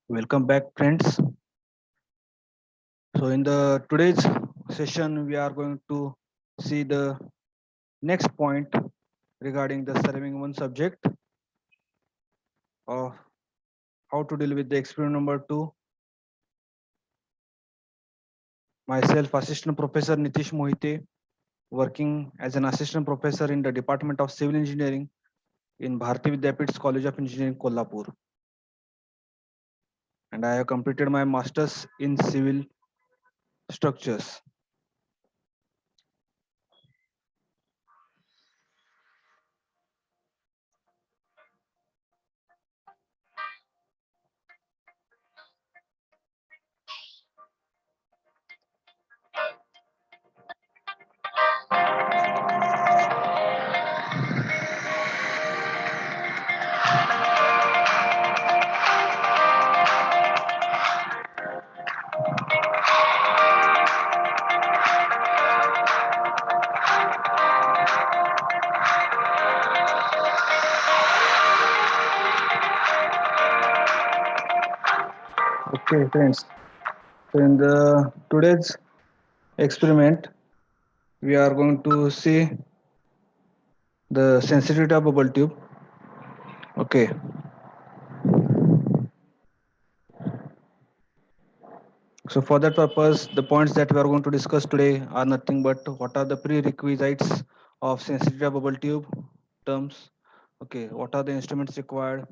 Welcome back, friends. So, in the today's session, we are going to see the next point regarding the serving one subject of how to deal with the experiment number two. Myself, Assistant Professor Nitish Mohite, working as an assistant professor in the Department of Civil Engineering in Bharati Vidyapit's College of Engineering, Kolhapur, and I have completed my masters in civil structures. Okay, friends. So, in the today's experiment, we are going to see the sensitivity of bubble tube. Okay, so for that purpose, the points that we are going to discuss today are nothing but what are the prerequisites of sensitivity of bubble tube terms. Okay, what are the instruments required?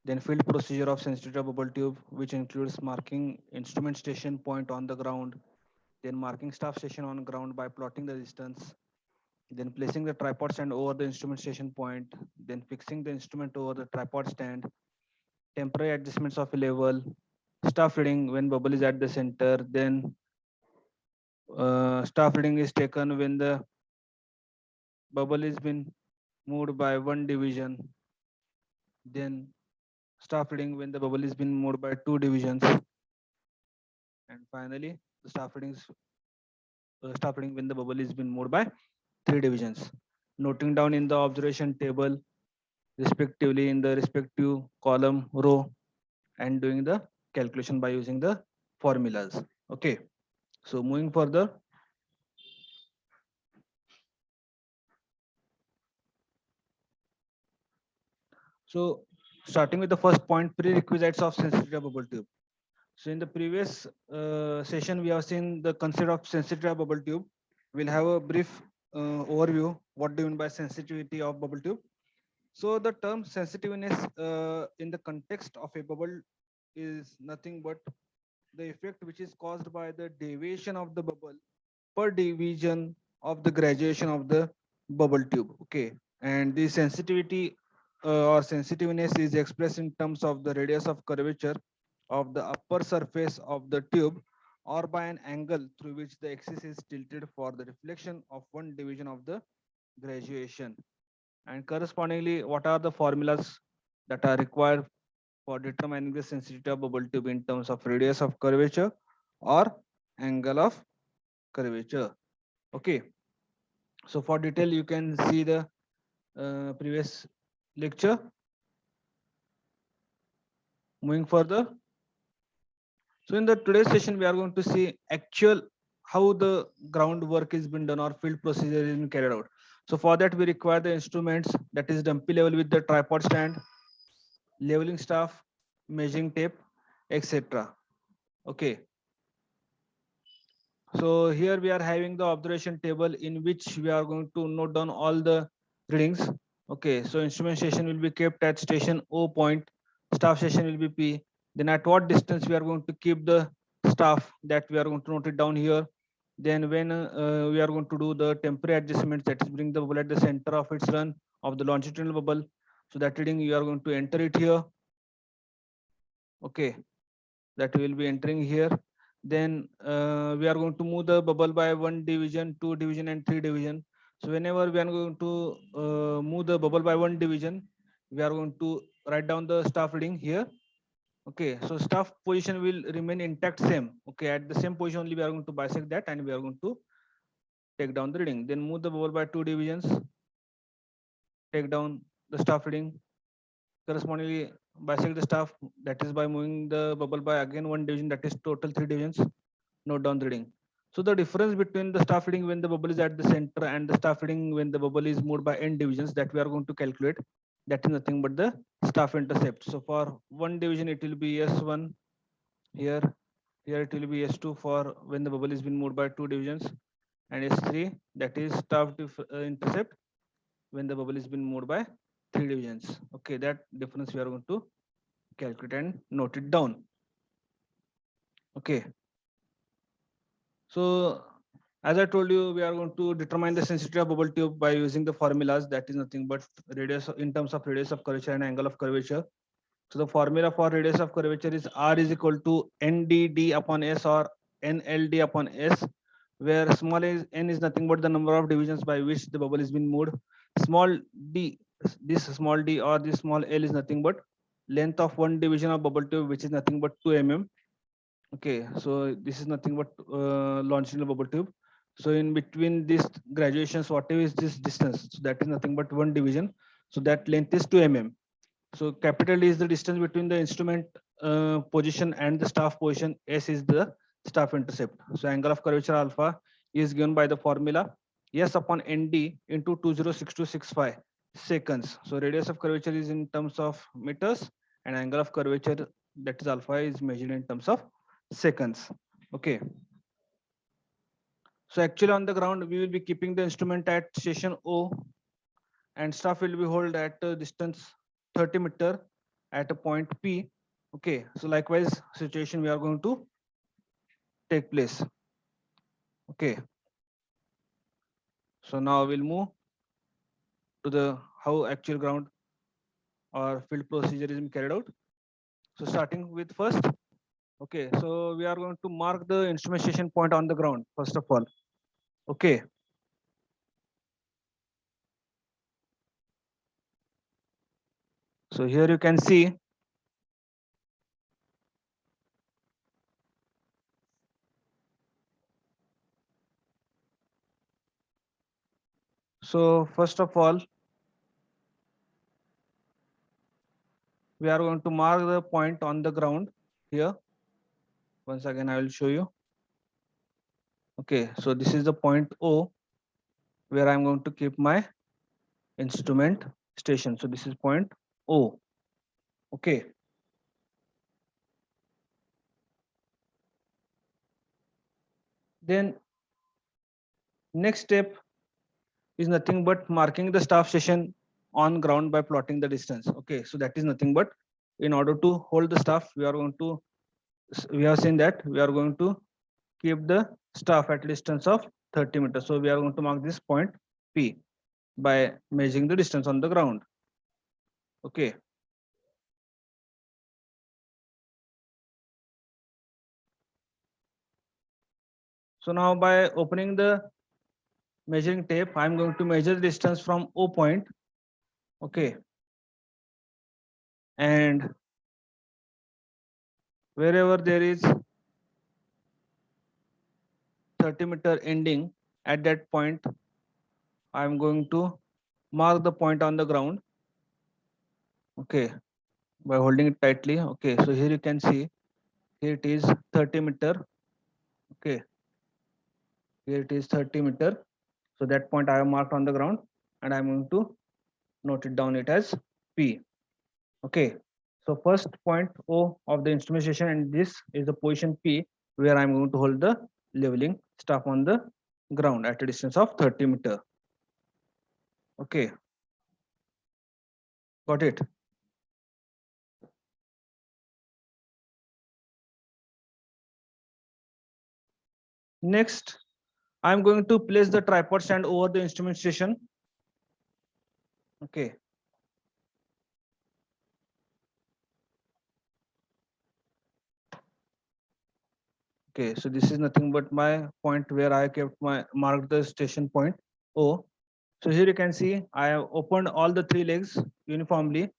Then field procedure of sensitivity of bubble tube, which includes marking instrument station point on the ground, then marking staff station on ground by plotting the distance, then placing the tripod stand over the instrument station point, then fixing the instrument over the tripod stand, temporary adjustments of a level, staff reading when bubble is at the center, then staff reading is taken when the bubble is been moved by one division, then staff reading when the bubble is been moved by two divisions, and finally the staff reading when the bubble is been moved by three divisions. Noting down in the observation table respectively in the respective column row and doing the calculation by using the formulas. Okay, so moving further. So starting with the first point, prerequisites of sensitivity of bubble tube. So in the previous session, we have seen the concept of sensitivity of bubble tube. We'll have a brief overview. What do you mean by sensitivity of bubble tube? So the term sensitiveness in the context of a bubble is nothing but the effect which is caused by the deviation of the bubble per division of the graduation of the bubble tube. Okay, and the sensitivity or sensitiveness is expressed in terms of the radius of curvature of the upper surface of the tube or by an angle through which the axis is tilted for the reflection of one division of the graduation. And correspondingly, what are the formulas that are required for determining the sensitivity of bubble tube in terms of radius of curvature or angle of curvature? Okay, so for detail, you can see the previous lecture. Moving further, so in the today's session, we are going to see actual how the groundwork is been done or field procedure is been carried out. So for that, we require the instruments, that is dumpy level with the tripod stand, leveling staff, measuring tape, etc. Okay, so here we are having the observation table in which we are going to note down all the readings. Okay, so instrument station will be kept at station O point, staff station will be P. Then at what distance we are going to keep the staff, that we are going to note it down here. Then when we are going to do the temporary adjustments, that is bring the bubble at the center of its run of the longitudinal bubble. So that reading you are going to enter it here. Okay, that we will be entering here. Then we are going to move the bubble by one division, two division, and three division. So whenever we are going to move the bubble by one division, we are going to write down the staff reading here. Okay, so staff position will remain intact same. Okay, at the same position only we are going to bisect that and we are going to take down the reading. Then move the bubble by two divisions, take down the staff reading. Correspondingly, bisect the staff, that is by moving the bubble by again one division, that is total 3 divisions. Note down the reading. So the difference between the staff reading when the bubble is at the center and the staff reading when the bubble is moved by n divisions, that we are going to calculate, that is nothing but the staff intercept. So for one division it will be S1 here, here it will be S2 for when the bubble is been moved by 2 divisions, and S3, that is staff intercept when the bubble is been moved by 3 divisions. Okay, that difference we are going to calculate and note it down. Okay, so as I told you, we are going to determine the sensitivity of bubble tube by using the formulas, that is nothing but radius in terms of radius of curvature and angle of curvature. So the formula for radius of curvature is R is equal to NDD upon S or NLD upon S, where small n is nothing but the number of divisions by which the bubble is being moved. Small d, this small d or this small l is nothing but length of one division of bubble tube, which is nothing but 2 mm. Okay, so this is nothing but longitudinal bubble tube. So in between these graduations, whatever is this distance, so that is nothing but one division. So that length is 2 mm. So capital D is the distance between the instrument position and the staff position. S is the staff intercept. So angle of curvature alpha is given by the formula S upon ND into 206265 seconds. So radius of curvature is in terms of meters, and angle of curvature, that is alpha, is measured in terms of seconds. Okay. So actually on the ground, we will be keeping the instrument at station O, and staff will be held at a distance 30 meter at a point P. Okay, so likewise situation we are going to take place. Okay, so now we'll move to the how actual ground or field procedure is carried out. So starting with first, okay, so we are going to mark the instrumentation point on the ground first of all. Okay, so here you can see, so first of all we are going to mark the point on the ground here. Once again I will show you. Okay, so this is the point O where I'm going to keep my instrument station. So this is point O. Okay. Then next step is nothing but marking the staff station on ground by plotting the distance. Okay, so that is nothing but in order to hold the staff, we are going to, we have seen that we are going to keep the staff at a distance of 30 meters. So we are going to mark this point P by measuring the distance on the ground. Okay. So now by opening the measuring tape, I'm going to measure the distance from O point. Okay. And wherever there is 30-meter ending, at that point, I'm going to mark the point on the ground. Okay. By holding it tightly. Okay. So here you can see, here it is 30-meter. Okay. Here it is 30-meter. So that point I have marked on the ground, and I'm going to note it down it as P. Okay. So first point O of the instrumentation, and this is the position P where I'm going to hold the leveling staff on the ground at a distance of 30 meter. Okay. Got it. Next, I'm going to place the tripod stand over the instrument station. Okay. Okay, so this is nothing but my point where I kept my marked the station point O. So here you can see I have opened all the three legs uniformly.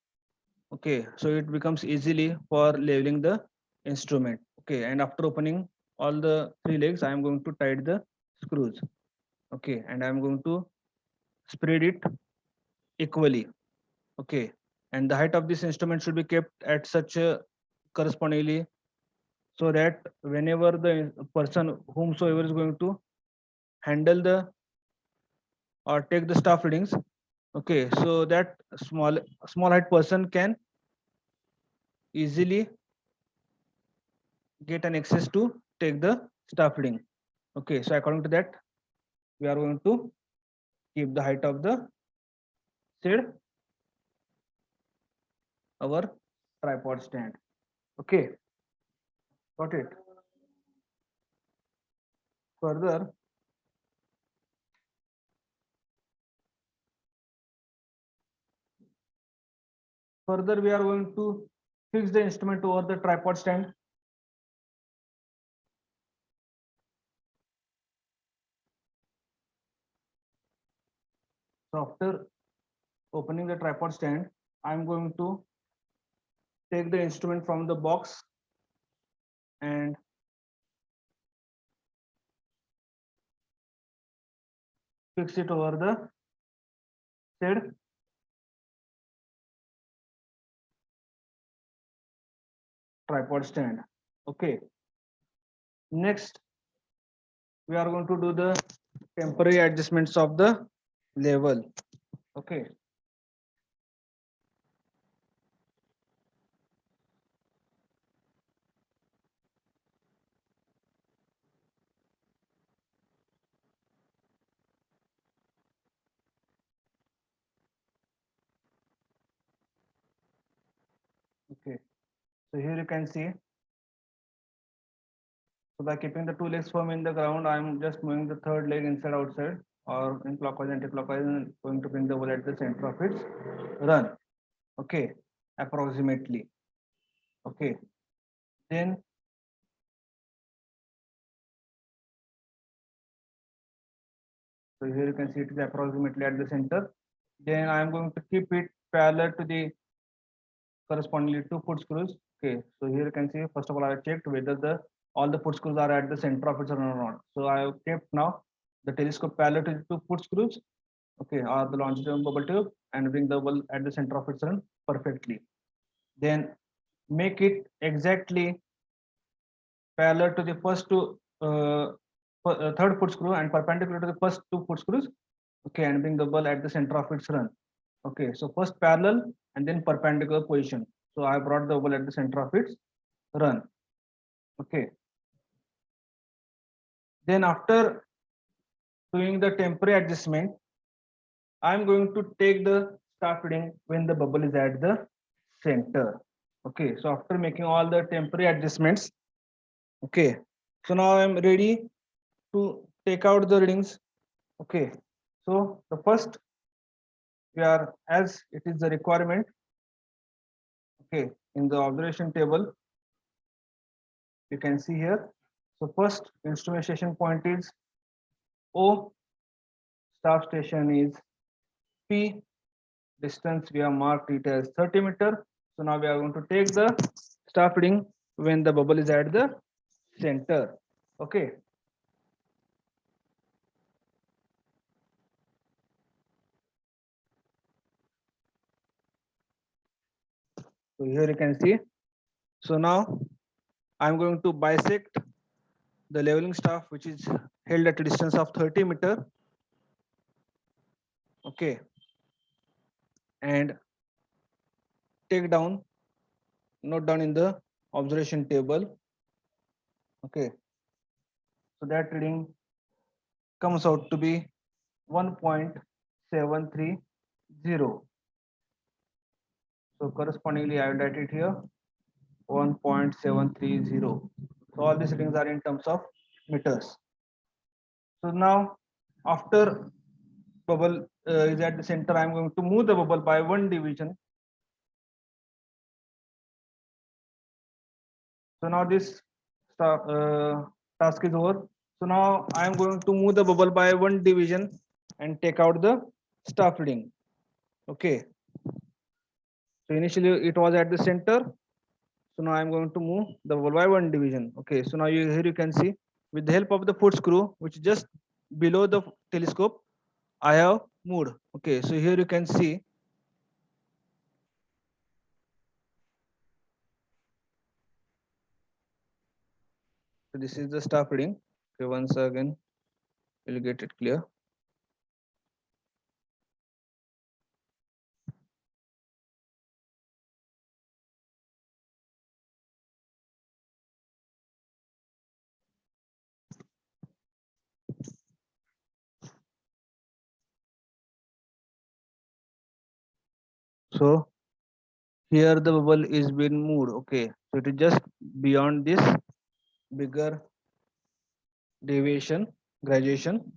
Okay, so it becomes easily for leveling the instrument. Okay, and after opening all the three legs, I am going to tighten the screws. Okay, and I am going to spread it equally. Okay, and the height of this instrument should be kept at such a correspondingly, so that whenever the person whomsoever is going to handle the or take the staff readings, okay, so that small height person can easily get an access to take the staff reading. Okay, so according to that, we are going to keep the height of the shade our tripod stand. Okay, got it. Further, we are going to fix the instrument over the tripod stand. So after opening the tripod stand, I am going to take the instrument from the box and fix it over the shade. Tripod stand. Okay. Next, we are going to do the temporary adjustments of the level. Okay. Okay. So here you can see. So by keeping the two legs firm in the ground, I am just moving the third leg inside outside or in clockwise anti-clockwise and going to bring the ball at the center of its run. Okay, approximately. Okay. Then so here you can see it is approximately at the center. Then I am going to keep it parallel to the correspondingly to foot screws. Okay, so here you can see first of all I have checked whether the all the foot screws are at the center of its run or not. So I have kept now the telescope parallel to the two foot screws, okay, or the longitudinal bubble tube, and bring the bubble at the center of its run perfectly. Then make it exactly parallel to the first two third foot screw and perpendicular to the first two foot screws, okay, and bring the ball at the center of its run. Okay, so first parallel and then perpendicular position. So I brought the ball at the center of its run. Okay. Then after doing the temporary adjustment, I'm going to take the staff reading when the bubble is at the center. Okay, so after making all the temporary adjustments, okay, so now I'm ready to take out the readings. Okay, so the first we are, as it is the requirement, okay, in the observation table, you can see here. So first instrumentation point is O, staff station is P, distance we have marked it as 30 meter. So now we are going to take the staff reading when the bubble is at the center. Okay. So here you can see. So now I'm going to bisect the leveling staff which is held at a distance of 30 meter. Okay. And take down, note down in the observation table. Okay. So that reading comes out to be 1.730. So correspondingly, I will write it here 1.730. So all these readings are in terms of meters. So now after bubble is at the center, I am going to move the bubble by one division. So now this task is over. So now I am going to move the bubble by one division and take out the staff reading. Okay. So initially it was at the center. So now I am going to move the bubble by one division. Okay. So now here you can see with the help of the foot screw, which is just below the telescope, I have moved. Okay. So here you can see So this is the staff reading. Okay, once again, you'll get it clear. So here the bubble is being moved. Okay, so it is just beyond this bigger deviation graduation.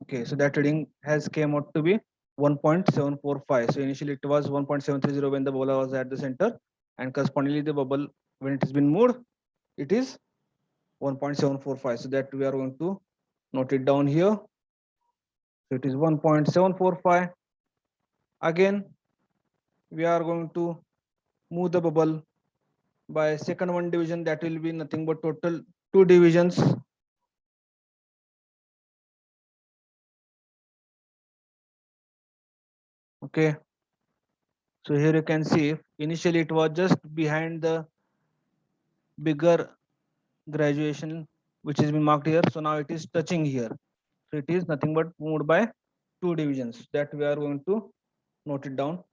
Okay, so that reading has came out to be 1.745. So initially it was 1.730 when the bubble was at the center, and correspondingly the bubble when it has been moved, it is 1.745. So that we are going to note it down here. So it is 1.745. Again, we are going to move the bubble by second one division. That will be nothing but total two divisions. Okay. So here you can see initially it was just behind the bigger graduation which has been marked here. So now it is touching here. So it is nothing but moved by two divisions that we are going to note it down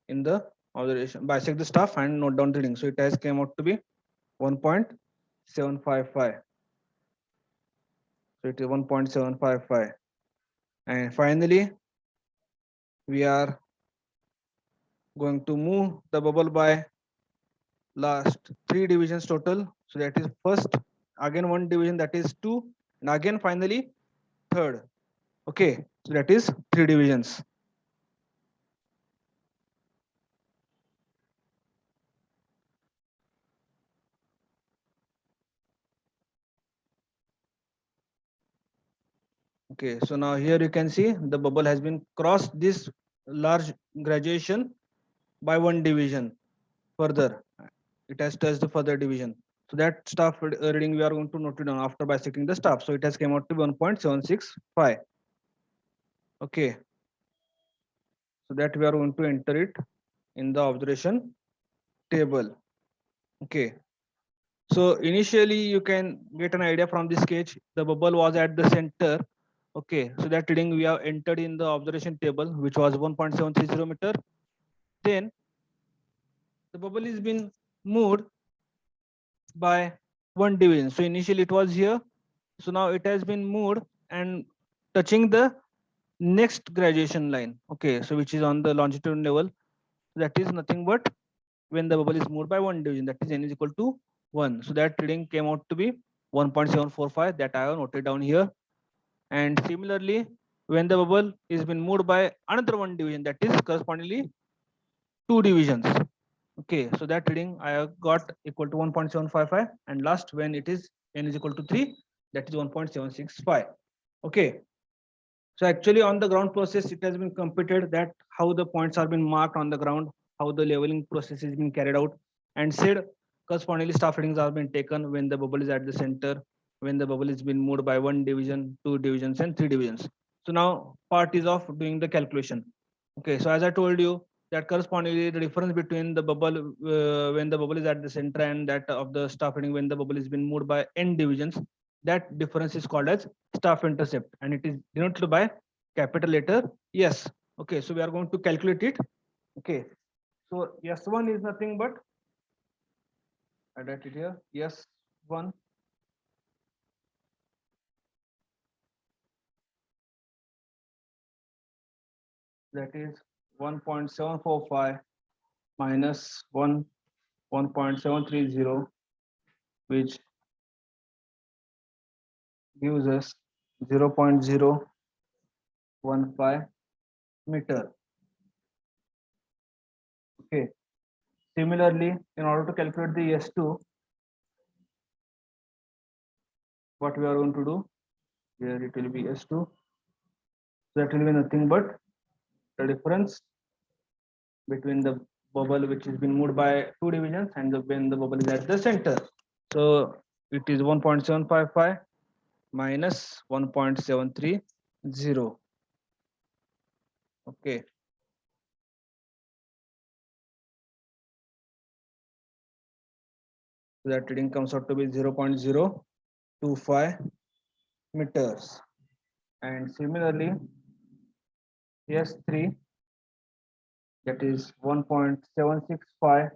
in the observation. Bisect the stuff and note down the reading. So it has came out to be 1.755. So it is 1.755. And finally, we are going to move the bubble by last three divisions total. So that is first, again one division, that is two, and again finally third. Okay, so that is three divisions. Okay, so now here you can see the bubble has been crossed this large graduation by one division further. It has touched the further division. So that staff reading we are going to note it down after bisecting the staff. So it has came out to 1.765. Okay, so that we are going to enter it in the observation table. Okay, so initially you can get an idea from this sketch. The bubble was at the center. Okay, so that reading we have entered in the observation table, which was 1.730 meter. Then the bubble is been moved by one division. So initially it was here. So now it has been moved and touching the next graduation line. Okay, so which is on the longitudinal level. That is nothing but when the bubble is moved by one division, that is n is equal to 1. So that reading came out to be 1.745, that I have noted down here. And similarly, when the bubble is been moved by another one division, that is correspondingly two divisions. Okay, so that reading I have got equal to 1.755, and last when it is n is equal to 3, that is 1.765. Okay, so actually on the ground process, it has been computed that how the points are being marked on the ground, how the leveling process is being carried out, and said correspondingly staff readings are being taken when the bubble is at the center, when the bubble is being moved by one division, two divisions, and three divisions. So now part is of doing the calculation. Okay, so as I told you that correspondingly the difference between the bubble when the bubble is at the center and that of the staff reading when the bubble is being moved by n divisions, that difference is called as staff intercept, and it is denoted by capital letter S. Okay, so we are going to calculate it. Okay, so S1 is nothing but, I write it here, S1 that is 1.745 minus 1.730, which gives us 0.015 meter. Okay. Similarly, in order to calculate the S2, what we are going to do, here it will be S2. So that will be nothing but the difference between the bubble which has been moved by two divisions and when the bubble is at the center. So it is 1.755 minus 1.730. Okay. So that reading comes out to be 0.015 25 meters. And similarly, S3, that is 1.765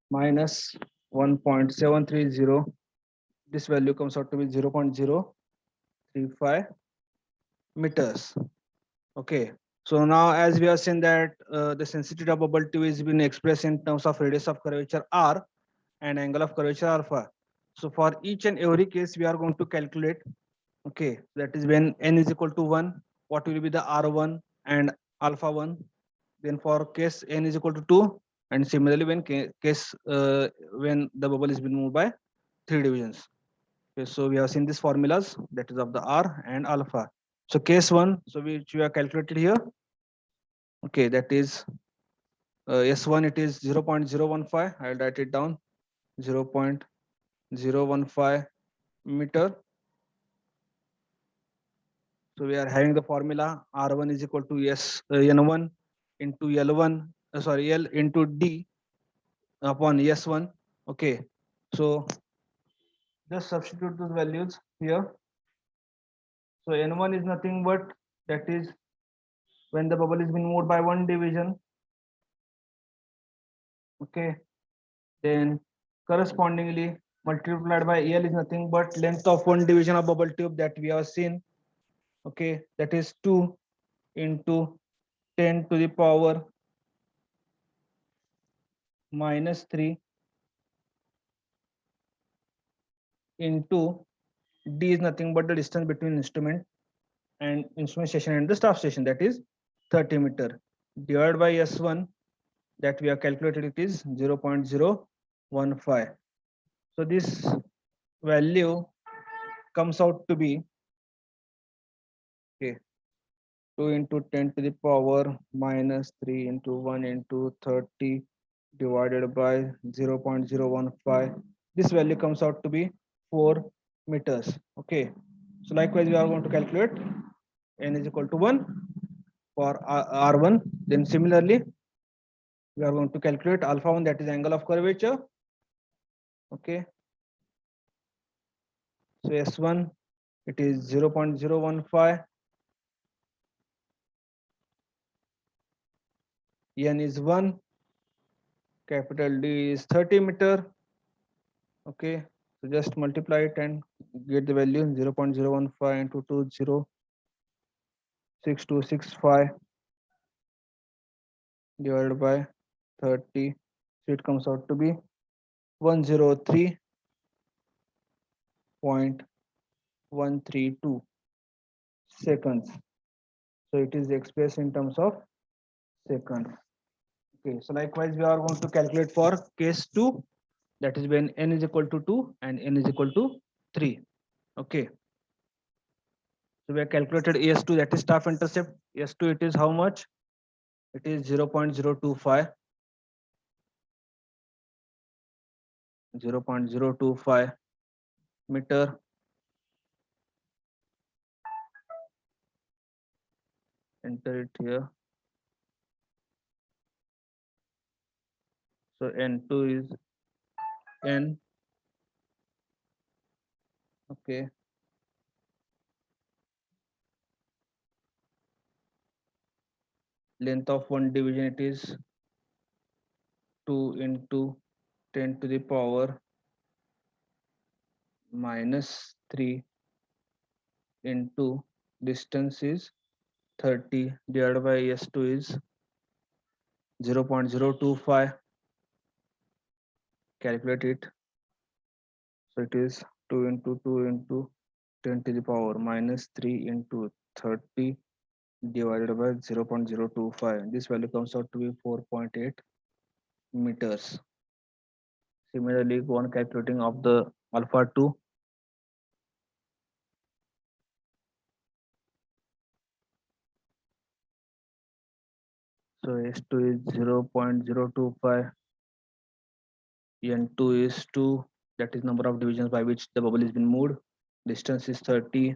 minus 1.730. This value comes out to be 0.035 meters. Okay. So now, as we have seen that the sensitivity of bubble tube is being expressed in terms of radius of curvature r and angle of curvature alpha. So for each and every case, we are going to calculate. Okay, that is when n is equal to 1, what will be the r1 and alpha 1. Then for case n is equal to 2, and similarly when case when the bubble is being moved by 3 divisions. Okay, so we have seen these formulas, that is of the r and alpha. So case 1, so which we have calculated here. Okay, that is S1, it is 0.015. I'll write it down, 0.015 meter. So we are having the formula R1 is equal to N1 into L1, sorry, L into D upon S1. Okay, so just substitute those values here. So N1 is nothing but, that is when the bubble is being moved by 1 division. Okay, then correspondingly multiplied by L is nothing but length of 1 division of bubble tube that we have seen. Okay, that is 2 into 10 to the power minus 3 into D is nothing but the distance between instrument station and the staff station, that is 30 meter, divided by S1 that we have calculated, it is 0.015. So this value comes out to be, okay, 2 into 10 to the power minus 3 into 1 into 30 divided by 0.015. This value comes out to be 4 meters. Okay, so likewise we are going to calculate n is equal to 1 for R1. Then similarly, we are going to calculate alpha 1, that is angle of curvature. Okay, so S1, it is 0.015, n is 1, capital D is 30 meter. Okay, so just multiply it and get the value 0.015 into 206265 divided by 30. So it comes out to be 103.132 seconds. So it is expressed in terms of seconds. Okay, so likewise we are going to calculate for case 2, that is when n is equal to 2 and n is equal to 3. Okay, so we have calculated AS2, that is staff intercept. S2, it is how much? It is 0.025 meter. Enter it here. So N2 is N. Okay, length of 1 division, it is 2 into 10 to the power minus 3 into distance is 30 divided by S2 is 0.025. Calculate it. So it is 2 into 2 into 10 to the power minus 3 into 30 divided by 0.025. This value comes out to be 4.8 meters. Similarly, go on calculating of the alpha 2. So S2 is 0.025, N2 is 2, that is number of divisions by which the bubble is been moved. Distance is 30.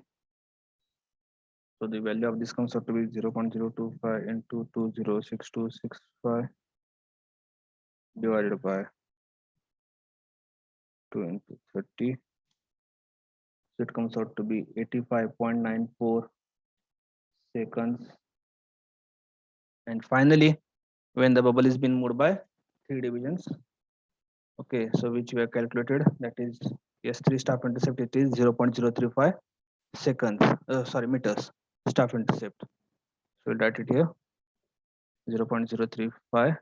So the value of this comes out to be 0.025 into 206265 divided by 2 into 30. So it comes out to be 85.94 seconds. And finally, when the bubble is been moved by 3 divisions, okay, so which we have calculated, that is S3 staff intercept, it is 0.035 seconds, meters staff intercept. So we'll write it here, 0.035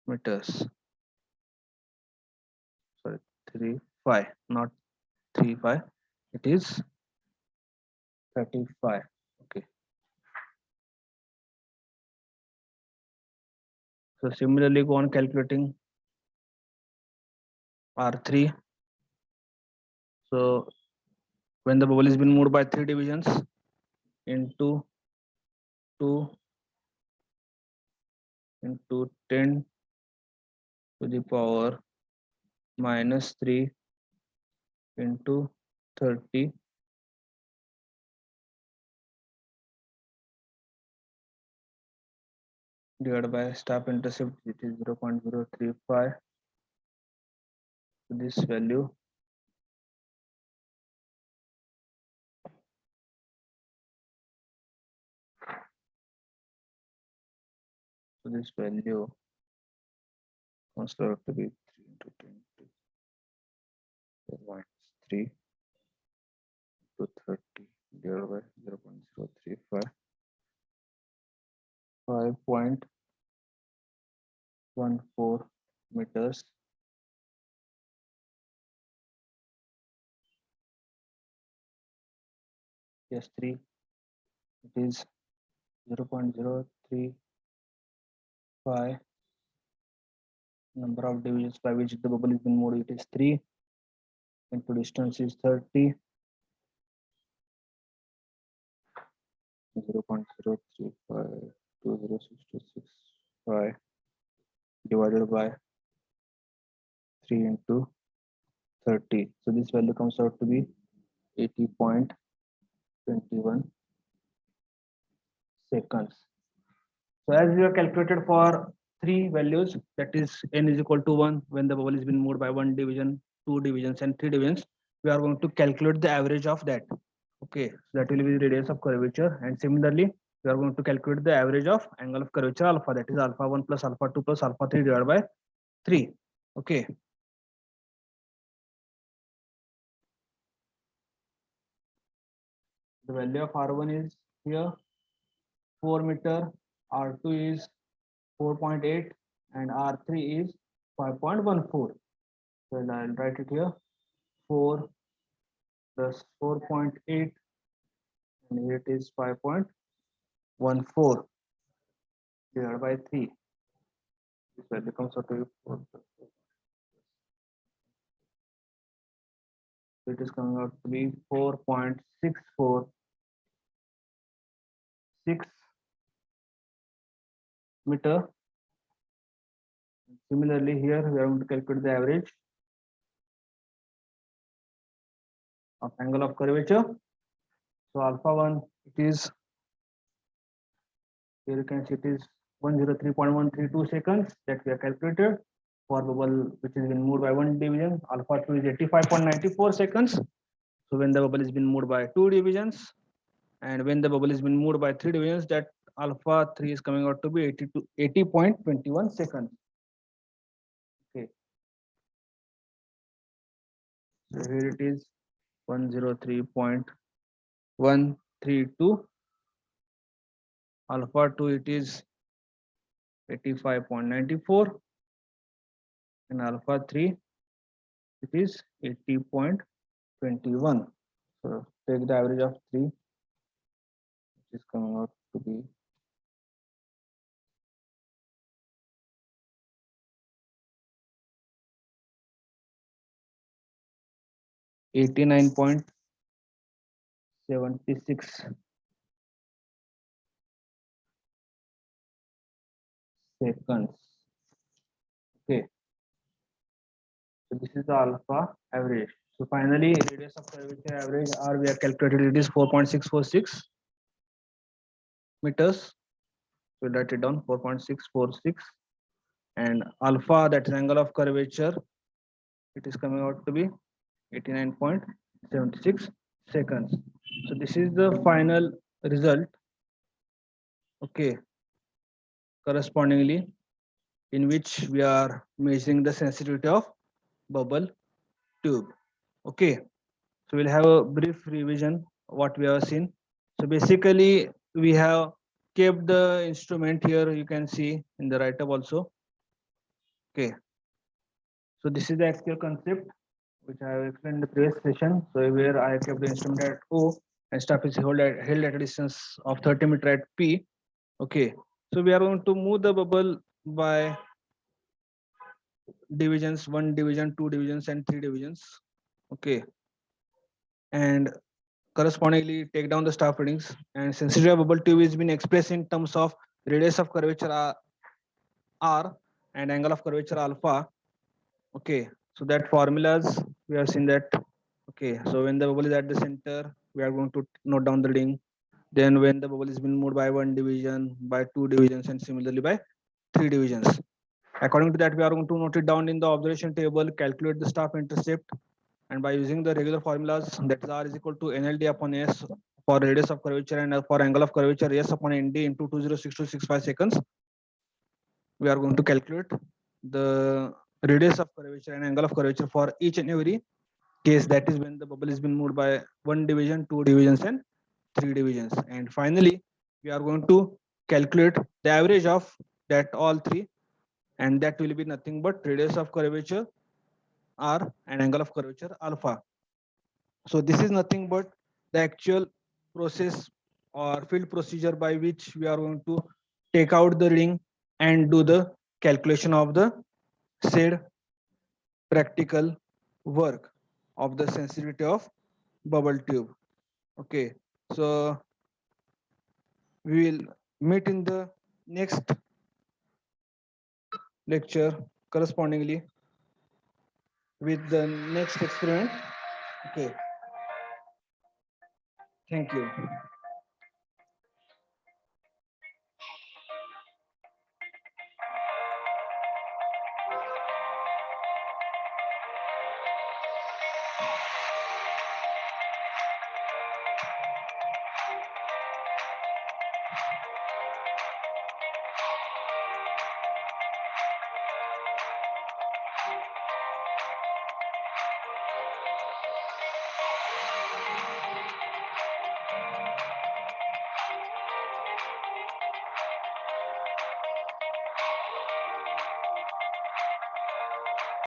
meters. Sorry, 35, not 35. It is 35. Okay. So similarly, go on calculating R3. So when the bubble has been moved by 3 divisions into 2 into 10 to the power minus 3 into 30 divided by staff intercept, it is 0.035. So this value, comes out to be 3 into 10 minus 3 to 30 divided by 0.035, 5.14 meters. S3, it is 0.035. Number of divisions by which the bubble is been moved, it is 3. Into distance is 30. 0.0352066 divided by 3 into 30. So this value comes out to be 80.21 seconds. So as we have calculated for 3 values, that is n is equal to 1 when the bubble is been moved by 1 division, 2 divisions and 3 divisions, we are going to calculate the average of that. Okay, so that will be the radius of curvature, and similarly we are going to calculate the average of angle of curvature alpha, that is alpha 1 plus alpha 2 plus alpha 3 divided by 3. Okay. The value of R1 is here 4 meter, R2 is 4.8 and R3 is 5.14. So I'll write it here, 4 plus 4.8 and here it is 5.14 divided by 3. This value comes out to be 4 plus 4. So it is coming out to be 4.646 meter. Similarly, here we are going to calculate the average of angle of curvature. So alpha 1, it is, here you can see it is 103.132 seconds that we have calculated for bubble which has been moved by 1 division. Alpha 2 is 85.94 seconds. So when the bubble has been moved by 2 divisions, and when the bubble has been moved by 3 divisions, that alpha 3 is coming out to be 80.21 seconds. Okay. So here it is 103.132. Alpha 2, it is 85.94, and alpha 3, it is 80.21. So take the average of 3, which is coming out to be 89.76 seconds. Okay. So this is the alpha average. So finally, radius of curvature average R we have calculated, it is 4.646 meters. So write it down, 4.646, and alpha, that is angle of curvature, it is coming out to be 89.76 seconds. So this is the final result. Okay, correspondingly, in which we are measuring the sensitivity of bubble tube. Okay, so we'll have a brief revision what we have seen. So basically, we have kept the instrument here. You can see in the write-up also. Okay, so this is the actual concept which I have explained in the previous session. So where I kept the instrument at O and stuff is held at a distance of 30 meter at P. Okay, so we are going to move the bubble by divisions, 1 division, 2 divisions, and 3 divisions. Okay, and correspondingly take down the staff readings, and sensitivity of bubble tube is been expressed in terms of radius of curvature R and angle of curvature alpha. Okay, so that formulas we have seen that. Okay, so when the bubble is at the center, we are going to note down the reading. Then when the bubble is been moved by 1 division, by 2 divisions, and similarly by 3 divisions. According to that, we are going to note it down in the observation table, calculate the staff intercept, and by using the regular formulas, that is R is equal to NLD upon S for radius of curvature and for angle of curvature S upon ND into 206265 seconds. We are going to calculate the radius of curvature and angle of curvature for each and every case, that is when the bubble has been moved by 1 division, 2 divisions, and 3 divisions. And finally, we are going to calculate the average of that all three, and that will be nothing but radius of curvature R and angle of curvature alpha. So this is nothing but the actual process or field procedure by which we are going to take out the reading and do the calculation of the said practical work of the sensitivity of bubble tube. Okay, so we will meet in the next lecture correspondingly with the next experiment. Okay, thank you.